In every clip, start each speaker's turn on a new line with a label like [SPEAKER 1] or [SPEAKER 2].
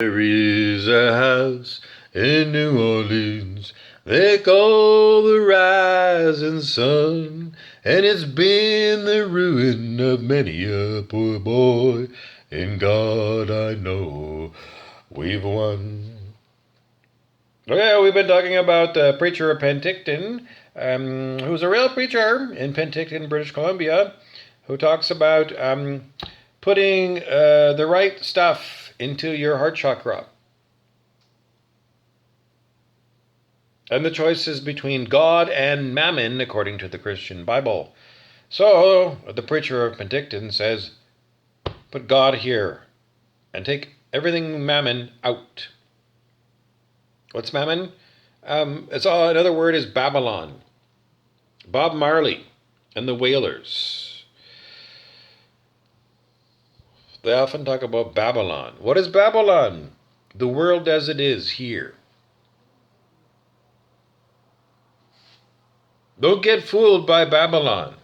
[SPEAKER 1] There is a house in New Orleans they call the Rising Sun, and it's been the ruin of many a poor boy. In God I know we've won. Okay, we've been talking about the preacher of Penticton, who's a real preacher in Penticton, British Columbia, who talks about putting the right stuff into your heart chakra. And the choice is between God and mammon, according to the Christian Bible. So, the preacher of Penticton says, put God here and take everything mammon out. What's mammon? Another word is Babylon. Bob Marley and the Wailers. They often talk about Babylon. What is Babylon? The world as it is here. Don't get fooled by Babylon.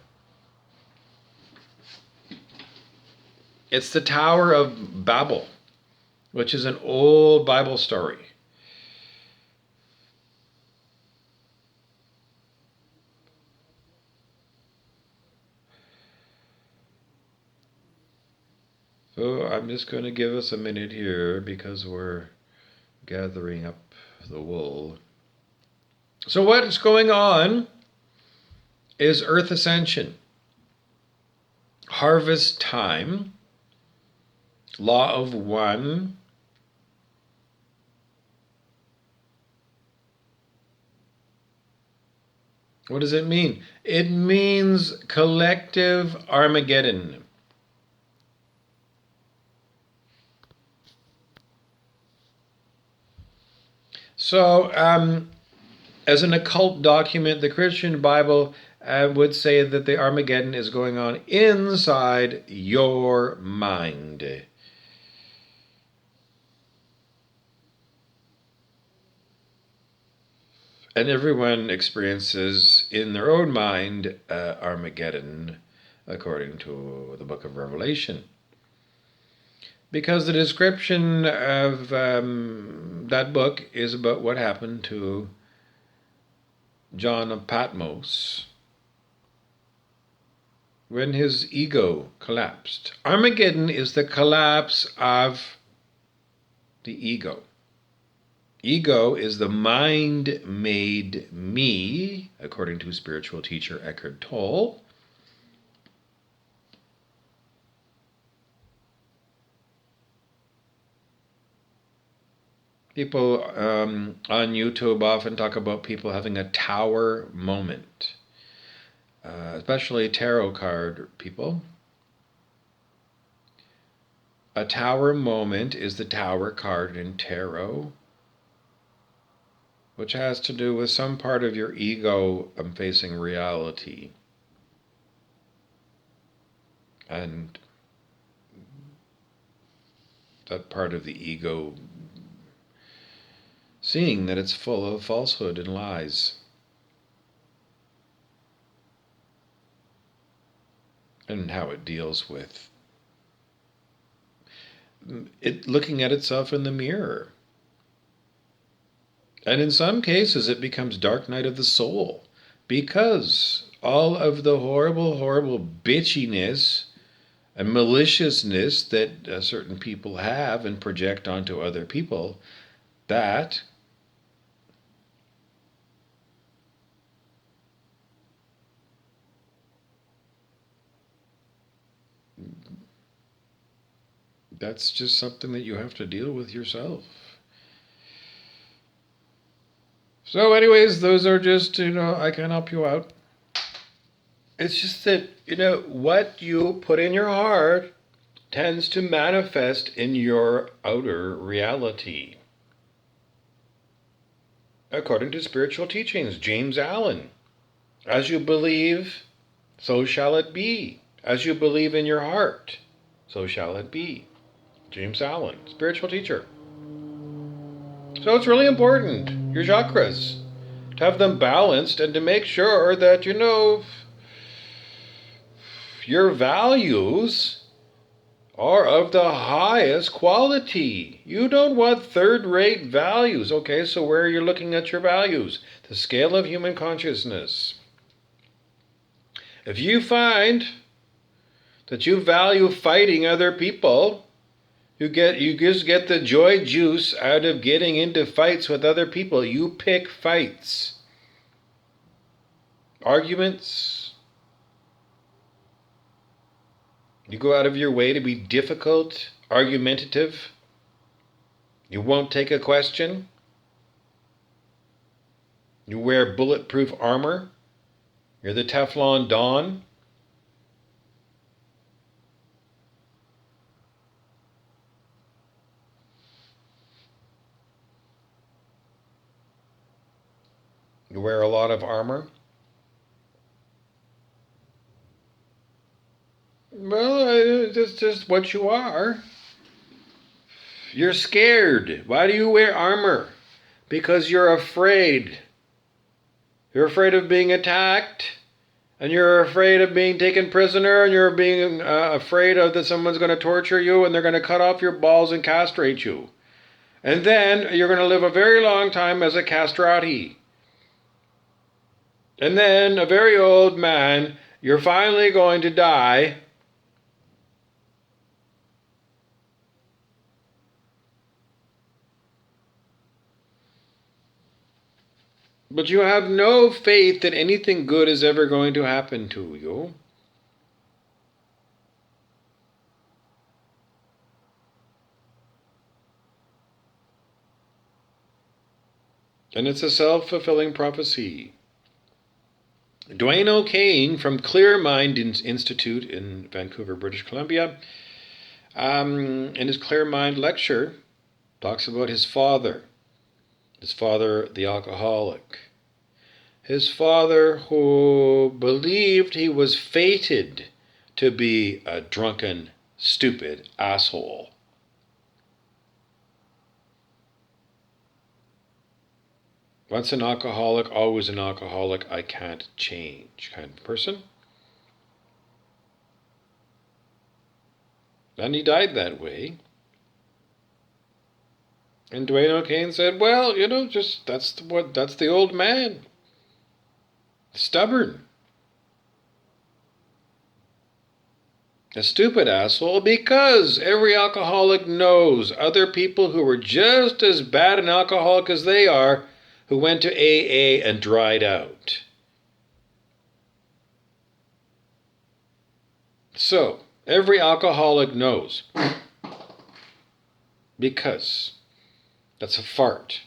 [SPEAKER 1] It's the Tower of Babel, which is an old Bible story. So I'm just going to give us a minute here because we're gathering up the wool. So what's going on is Earth Ascension, harvest time, law of one, what does it mean? It means collective Armageddon. So, as an occult document, the Christian Bible would say that the Armageddon is going on inside your mind. And everyone experiences in their own mind Armageddon, according to the book of Revelation. Because the description of that book is about what happened to John of Patmos when his ego collapsed. Armageddon is the collapse of the ego. Ego is the mind-made me, according to spiritual teacher Eckhart Tolle. People on YouTube often talk about people having a tower moment, especially tarot card people. A tower moment is the tower card in tarot, which has to do with some part of your ego facing reality. And that part of the ego seeing that it's full of falsehood and lies. And how it deals with it looking at itself in the mirror. And in some cases it becomes dark night of the soul, because all of the horrible, horrible bitchiness and maliciousness that certain people have and project onto other people, that's just something that you have to deal with yourself. So anyways, those are just, I can help you out. It's just that, what you put in your heart tends to manifest in your outer reality. According to spiritual teachings, James Allen, as you believe, so shall it be. As you believe in your heart, so shall it be. James Allen, spiritual teacher. So it's really important, your chakras, to have them balanced and to make sure that, your values are of the highest quality. You don't want third-rate values. Okay, so where are you looking at your values? The scale of human consciousness. If you find that you value fighting other people, you just get the joy juice out of getting into fights with other people. You pick fights. Arguments. You go out of your way to be difficult, argumentative. You won't take a question. You wear bulletproof armor. You're the Teflon Don. You wear a lot of armor. Well, that's just what you are. You're scared. Why do you wear armor? Because you're afraid. You're afraid of being attacked, and you're afraid of being taken prisoner, and you're being afraid of that someone's going to torture you, and they're going to cut off your balls and castrate you. And then you're going to live a very long time as a castrati. And then, a very old man, you're finally going to die. But you have no faith that anything good is ever going to happen to you. And it's a self-fulfilling prophecy. Dwayne O'Kane from Clear Mind Institute in Vancouver, British Columbia, in his Clear Mind lecture, talks about his father the alcoholic. His father who believed he was fated to be a drunken, stupid asshole. Once an alcoholic, always an alcoholic, I can't change kind of person. And he died that way. And Dwayne O'Kane said, well, that's the old man. Stubborn. A stupid asshole, because every alcoholic knows other people who were just as bad an alcoholic as they are, who went to AA and dried out. So, every alcoholic knows. Because that's a fart.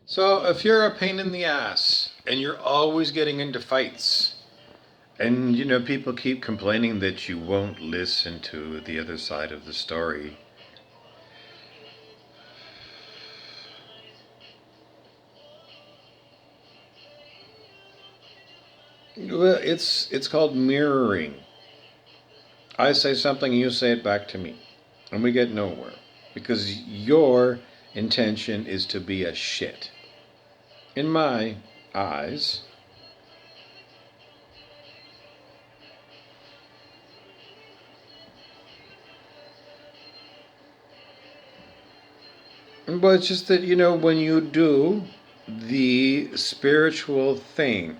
[SPEAKER 1] So, if you're a pain in the ass and you're always getting into fights, and people keep complaining that you won't listen to the other side of the story, well, it's called mirroring. I say something and you say it back to me, and we get nowhere, because your intention is to be a shit. In my eyes, but it's just that, when you do the spiritual thing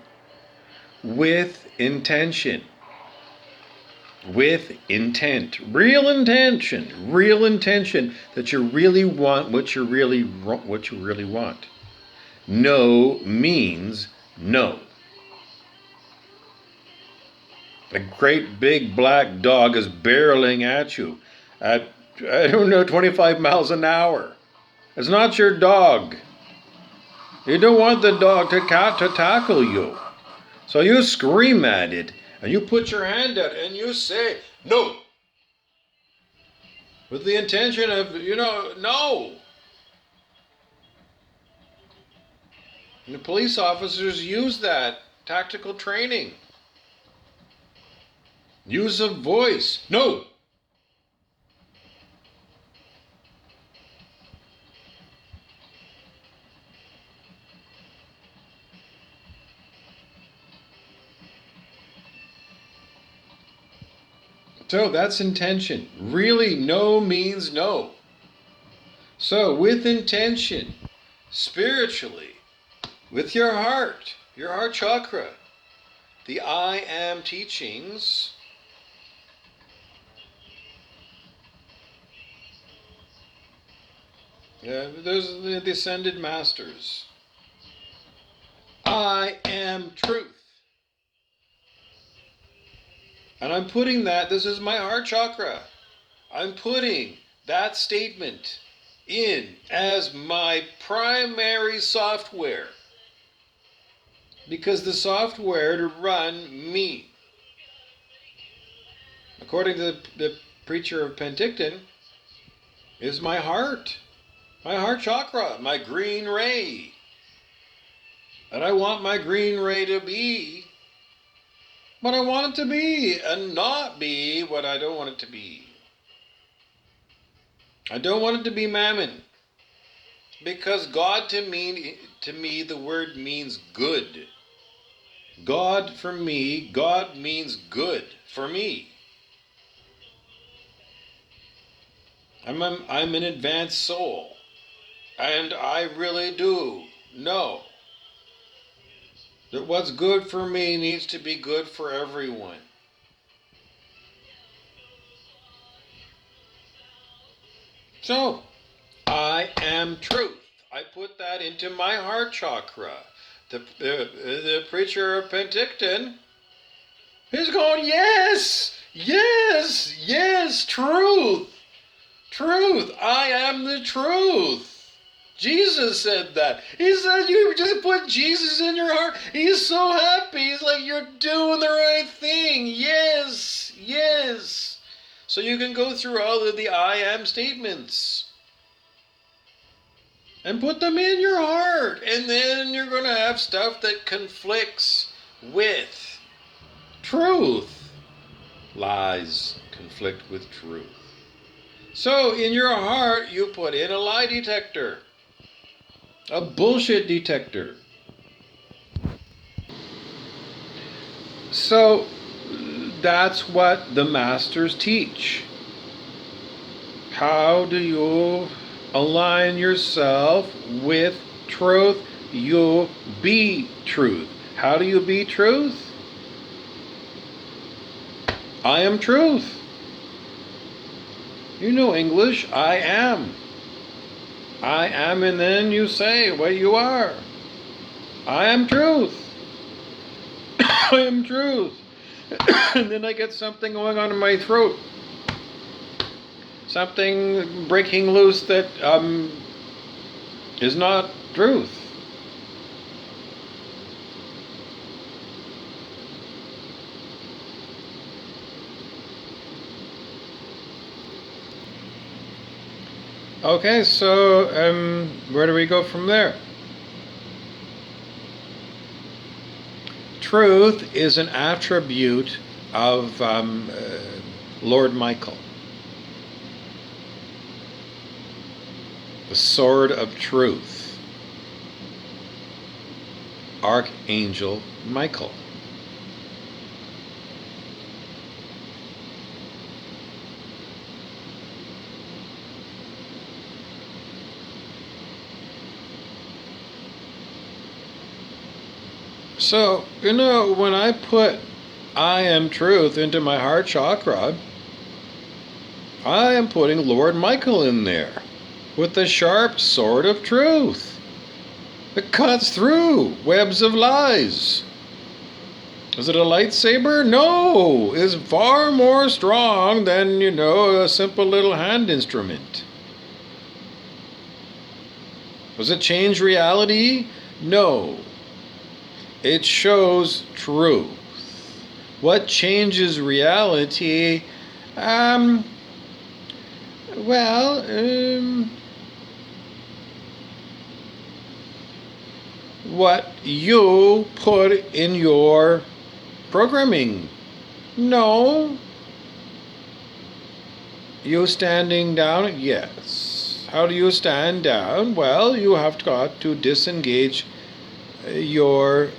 [SPEAKER 1] with intention, with intent, real intention that you really want what you really want. No means no. A great big black dog is barreling at you at, 25 miles an hour. It's not your dog. You don't want the dog to tackle you. So you scream at it, and you put your hand out, and you say, no. With the intention of, no. And the police officers use that tactical training. Use of voice. No. So that's intention. Really, no means no. So with intention, spiritually, with your heart chakra, the I am teachings those are the ascended masters. I am truth. And I'm putting that, this is my heart chakra. I'm putting that statement in as my primary software. Because the software to run me, according to the preacher of Penticton, is my heart chakra, my green ray. And I want my green ray to be what I want it to be and not be what I don't want it to be. I don't want it to be mammon. Because God to me, the word means good. God for me, God means good for me. I'm an advanced soul. And I really do know that what's good for me needs to be good for everyone. So, I am truth. I put that into my heart chakra. The preacher of Penticton is going, yes, yes, yes, truth. Truth. I am the truth. Jesus said that. He said you just put Jesus in your heart. He's so happy. He's like, you're doing the right thing. Yes, yes. So you can go through all of the I am statements and put them in your heart. And then you're going to have stuff that conflicts with truth. Lies conflict with truth. So in your heart, you put in a lie detector. A bullshit detector. So that's what the masters teach. How do you align yourself with truth? You be truth. How do you be truth? I am truth. You know English. I am. I am, and then you say what you are. I am truth. I am truth. And then I get something going on in my throat. Something breaking loose that is not truth. Okay, so where do we go from there? Truth is an attribute of Lord Michael, the sword of truth, Archangel Michael. So, when I put I am truth into my heart chakra, I am putting Lord Michael in there with the sharp sword of truth. It cuts through webs of lies. Is it a lightsaber? No, it's far more strong than, a simple little hand instrument. Does it change reality? No. It shows truth. What changes reality? What you put in your programming. No. You standing down? Yes. How do you stand down? Well, you have got to disengage your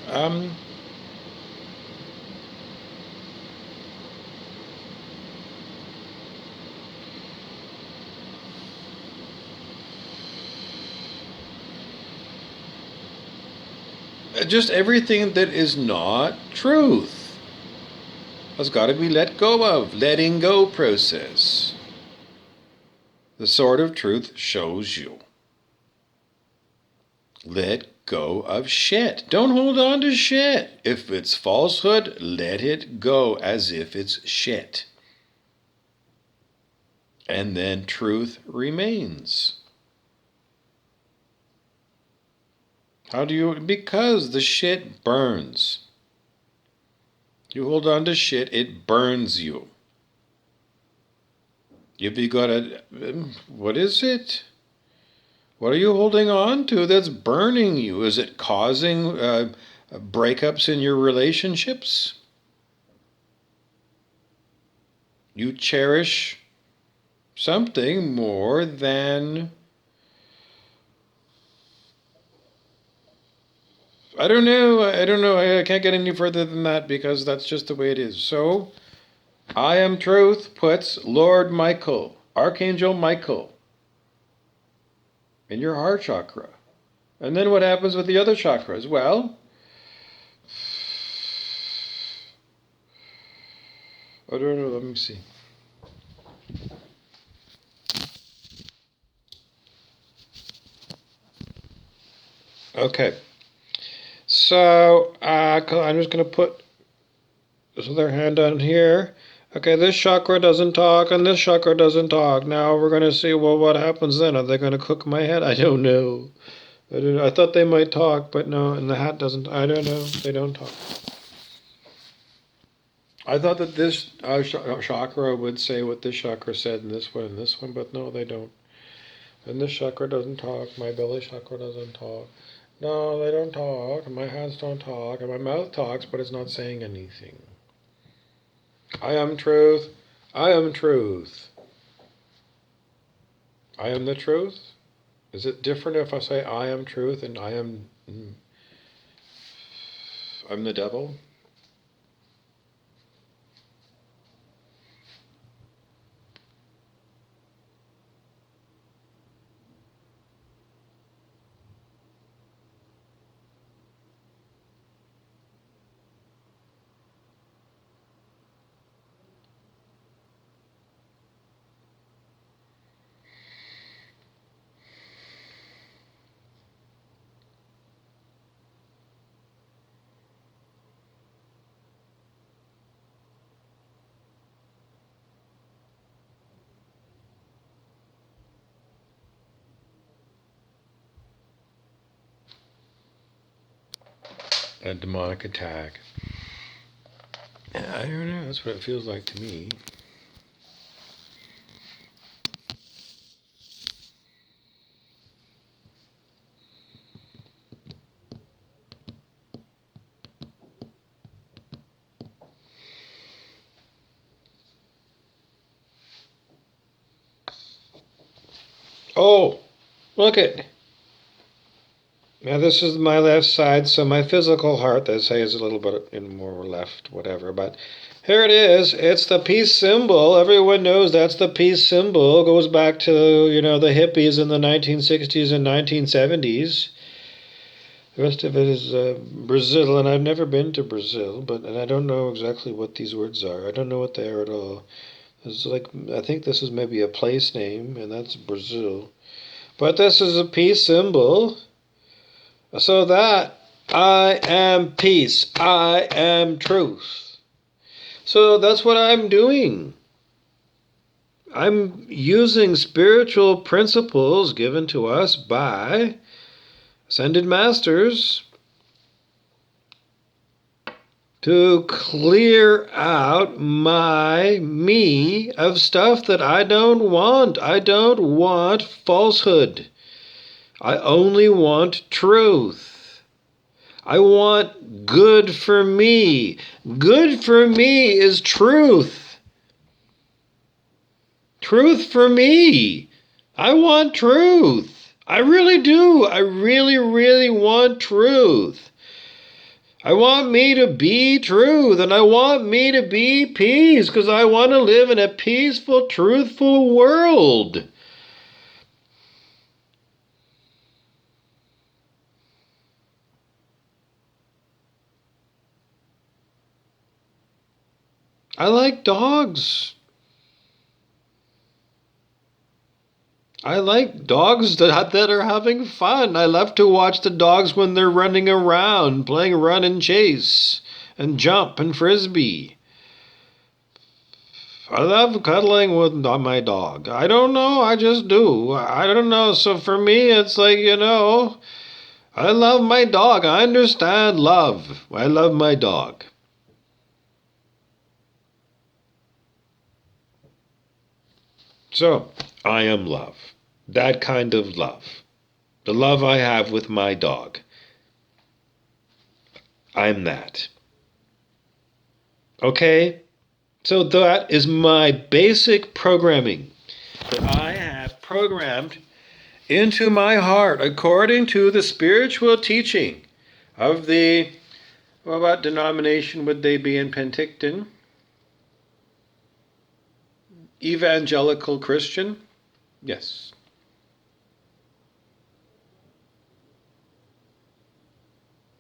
[SPEAKER 1] just everything that is not truth has got to be let go of. Letting go process. The sword of truth shows you. Let go of shit. Don't hold on to shit. If it's falsehood, let it go as if it's shit. And then truth remains. How do you? Because the shit burns. You hold on to shit, it burns you. If you got a, what is it? What are you holding on to that's burning you? Is it causing breakups in your relationships? You cherish something more than, I don't know. I can't get any further than that because that's just the way it is. So, I Am Truth puts Lord Michael, Archangel Michael, in your heart chakra. And then what happens with the other chakras? Well, I don't know. Let me see. Okay. So, I'm just going to put this other hand on here. Okay, this chakra doesn't talk and this chakra doesn't talk. Now we're going to see, well, what happens then? Are they going to cook my head? I don't know. I thought they might talk, but no, and the hat doesn't. I don't know. They don't talk. I thought that this chakra would say what this chakra said and this one, but no, they don't. And this chakra doesn't talk. My belly chakra doesn't talk. No, they don't talk. And my hands don't talk. And my mouth talks, but it's not saying anything. I am truth. I am truth. I am the truth. Is it different if I say I am truth and I'm the devil? A demonic attack. I don't know. That's what it feels like to me. Oh, look it. Now this is my left side, so my physical heart, they say, is a little bit more left, whatever. But here it is. It's the peace symbol. Everyone knows that's the peace symbol. It goes back to, the hippies in the 1960s and 1970s. The rest of it is Brazil, and I've never been to Brazil, and I don't know exactly what these words are. I don't know what they are at all. It's like, I think this is maybe a place name, and that's Brazil. But this is a peace symbol. So that I am peace, I am truth. So that's what I'm doing. I'm using spiritual principles given to us by ascended masters to clear out me of stuff that I don't want. I don't want falsehood. I only want truth. I want good for me. Good for me is truth. Truth for me. I want truth. I really do. I really, really want truth. I want me to be truth, and I want me to be peace, because I want to live in a peaceful, truthful world. I like dogs. I like dogs that are having fun. I love to watch the dogs when they're running around, playing run and chase, and jump and frisbee. I love cuddling with my dog. I don't know, I just do. I don't know. So for me, it's like, I love my dog. I understand love. I love my dog. So, I am love. That kind of love. The love I have with my dog. I'm that. Okay? So that is my basic programming that I have programmed into my heart according to the spiritual teaching of the, well, what denomination would they be in Penticton? Evangelical Christian? Yes.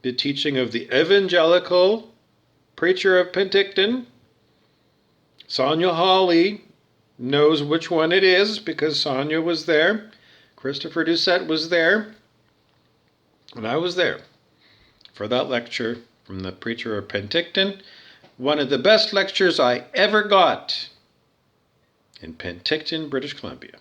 [SPEAKER 1] The teaching of the evangelical preacher of Penticton. Sonia Hawley knows which one it is because Sonia was there. Christopher Doucette was there. And I was there for that lecture from the preacher of Penticton. One of the best lectures I ever got in Penticton, British Columbia.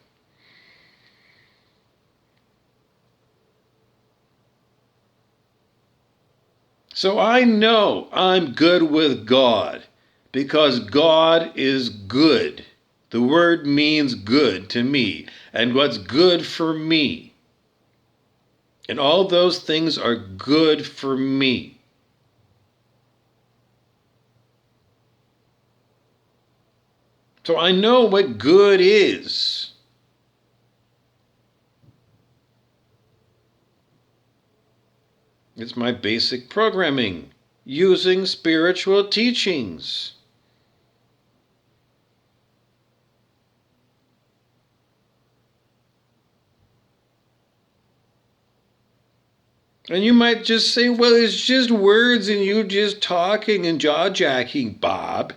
[SPEAKER 1] So I know I'm good with God because God is good. The word means good to me and what's good for me. And all those things are good for me. So I know what good is. It's my basic programming using spiritual teachings. And you might just say, well, it's just words and you just talking and jaw-jacking, Bob.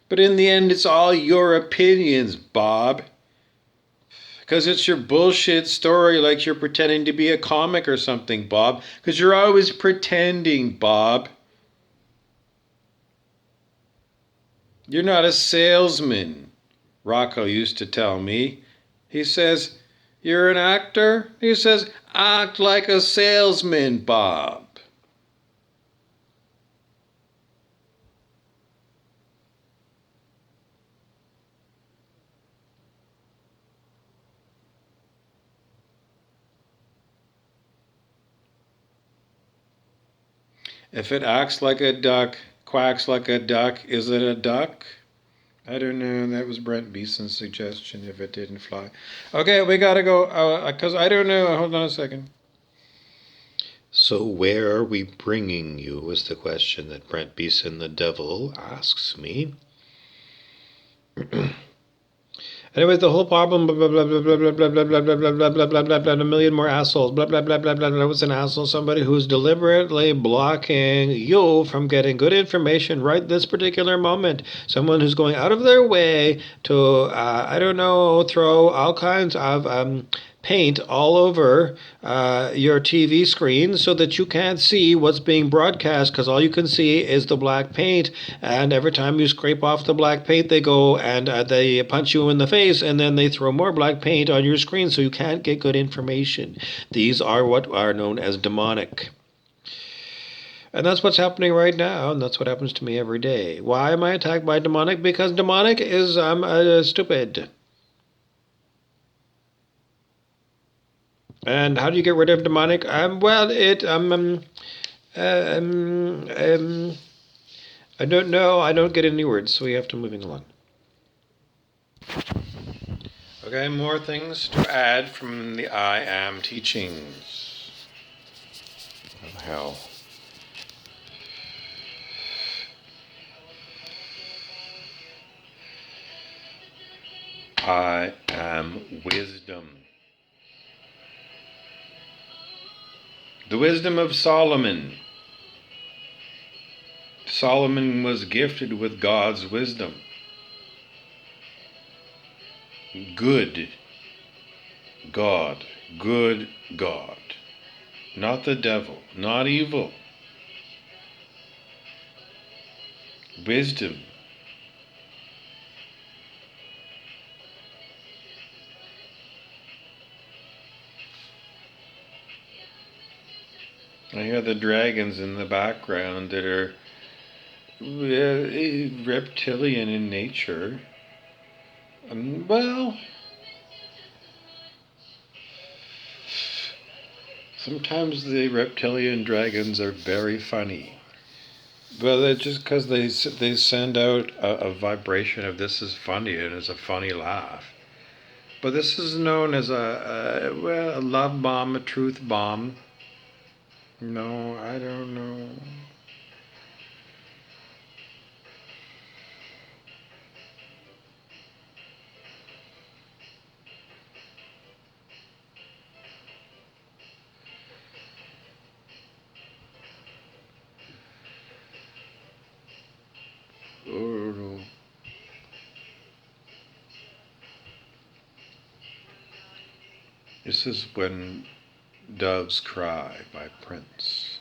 [SPEAKER 1] But in the end, it's all your opinions, Bob. Because it's your bullshit story like you're pretending to be a comic or something, Bob. Because you're always pretending, Bob. You're not a salesman, Rocco used to tell me. He says, you're an actor? He says, act like a salesman, Bob. If it acts like a duck, quacks like a duck, is it a duck? I don't know. That was Brent Beeson's suggestion if it didn't fly. Okay, we gotta go, because I don't know. Hold on a second. So where are we bringing you is the question that Brent Beeson the devil asks me. Anyways, the whole problem, blah, blah, blah, blah, blah, blah, blah, blah, blah, blah, blah, blah, blah, blah, blah, a million more assholes, blah, blah, blah, blah, blah, blah, was an asshole, somebody who's deliberately blocking you from getting good information right this particular moment. Someone who's going out of their way to, I don't know, throw all kinds of paint all over your TV screen so that you can't see what's being broadcast because all you can see is the black paint. And every time you scrape off the black paint, they go and they punch you in the face and then they throw more black paint on your screen so you can't get good information. These are what are known as demonic. And that's what's happening right now, and that's what happens to me every day. Why am I attacked by demonic? Because demonic is stupid. And how do you get rid of demonic? Well, I don't know. I don't get any words, so we have to moving along. Okay, more things to add from the I Am teachings. Oh, hell. I am wisdom. The wisdom of Solomon. Solomon was gifted with God's wisdom. Good God, good God. Not the devil, not evil. Wisdom. I hear the dragons in the background that are reptilian in nature. Well, sometimes the reptilian dragons are very funny. Well, that's just because they send out a vibration of this is funny and it's a funny laugh. But this is known as a love bomb, a truth bomb. No, I don't know. Oh, this is When Doves Cry by Prince.